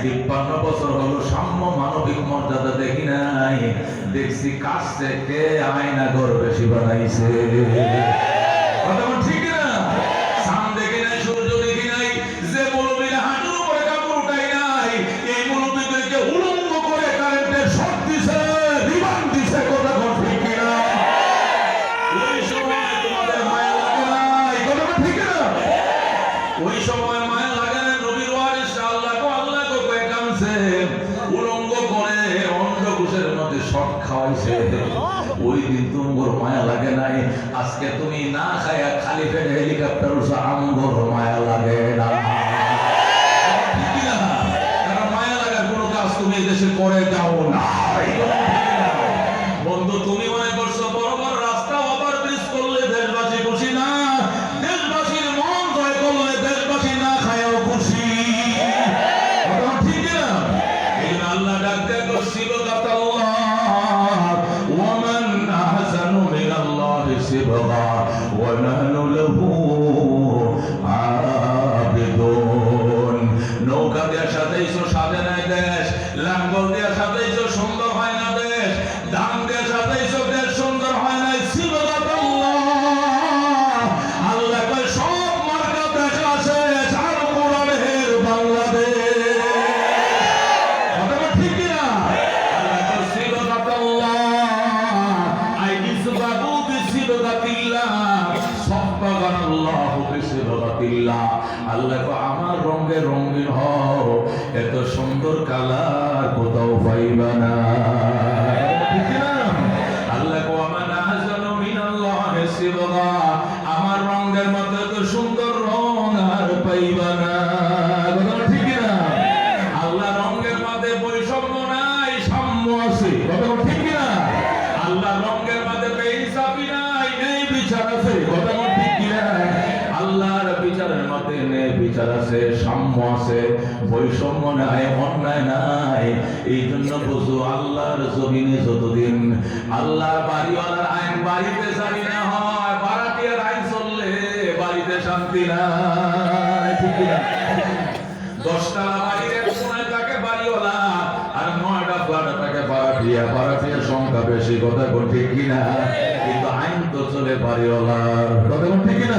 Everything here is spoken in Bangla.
53 বছর হলো সাম্য মানবিক মর্যাদা দেখি নাই, দেখছি কাছ থেকে আয়না ঘর বেশি বানাইছে। কথা ঠিক না? সাম দেখি নাই, সূর্য দেখি নাই, যে মৌলবীরা হাঁটুর উপরে কাপড় উঠাই নাই, এই মৌলবীদেরকে উলঙ্গ করে কারেন্টের শক দিছে, রিমান্ড দিছে। কথা ঠিক না? ওই সময় তোমাদের মায়া লাগে নাই? কথা ঠিক না? ওই সময় মায়া লাগে না? নবীর ওয়ারিস আল্লাহ কো কয়ে কামছে, উলঙ্গ করে অন্ধকুশের মধ্যে শক খাওয়াইছে। ওই দিন তোমার মায়া লাগে নাই? আজকে তুমি না খায়া খালি পেটে হেলিকপ্টার উঠছো, আমগর মায়া লাগে না? কারণ মায়া লাগার কোনো কাজ তুমি এই দেশে করে যাও না। বন্ধু, তুমি মনে করছো বড় বড় রাস্তা ওভার ব্রিজ করলে দেশবাসী খুশি না? দেশবাসীর মন জয় করলে দেশবাসী না খায়াও খুশি। ঠিক না? এই আল্লাহ ডাক দেয় সিবগাতাল্লাহ, ওয়ামান আহসানু মিনাল্লাহি সিবগা ওয়া নাহনু লাহু আবিদুন। নৌকা দিয়ে সাজাইছো, সাজে নাই দেশ। লাঙ্গল দিয়ে সাজাইছো, সুন্দর হয় না দেশ। ধান দিয়ে সাজাইছো, দেশ সুন্দর হয় নাই। সিবগাতাল্লাহ, আল্লাহ কয় সব মার্কা দেখা আছে, আর কোরআনের বাংলাদেশ। কথা ঠিক না? আল্লাহ কয় সিবগাতাল্লাহ, আই ইসবাগু বিসিবগাতিল্লাহ, সাব্বাগানাল্লাহু বিসিবগাতিল্লাহ। আল্লাহ কয় আমার রঙে রঙিন হও, এত সুন্দর কালার কোথাও পাইবা না। ঠিক না? আল্লাহ কয় ওয়ামান আহসানু মিনাল্লাহি সিবগা, আমার রঙের মতো এত সুন্দর রং আর পাইবা না। কথা ঠিক না? আল্লাহ রঙের মধ্যে বৈষম্য নাই, সাম্য আছে। কথা ঠিক না? আল্লাহ রঙের মধ্যে বেইনসাফি নাই, ন্যায় বিচার আছে। কথা ঠিক না? আল্লাহর বিচারের মধ্যে ন্যায় বিচার আছে, সাম্য আছে, বৈষম্য নাই, অন্যায় নাই। এই জন্য বুঝো আল্লাহর জমিনে যতদিন আল্লাহর বাড়িওয়ালার আইন বাড়িতে জানি না হয়, ভাড়াটিয়ার আইন চললে বাড়িতে শান্তি নাই। ঠিক না? 10তলা বাড়ির এক কোনায় থাকে বাড়িওয়ালা, আর 9টা ফ্ল্যাটে থাকে ভাড়াটিয়া। ভাড়াটিয়ার সংখ্যা বেশি। কথা ঠিক কিনা? কিন্তু আইন তো চলে বাড়িওয়ালার। কথা ঠিক কিনা?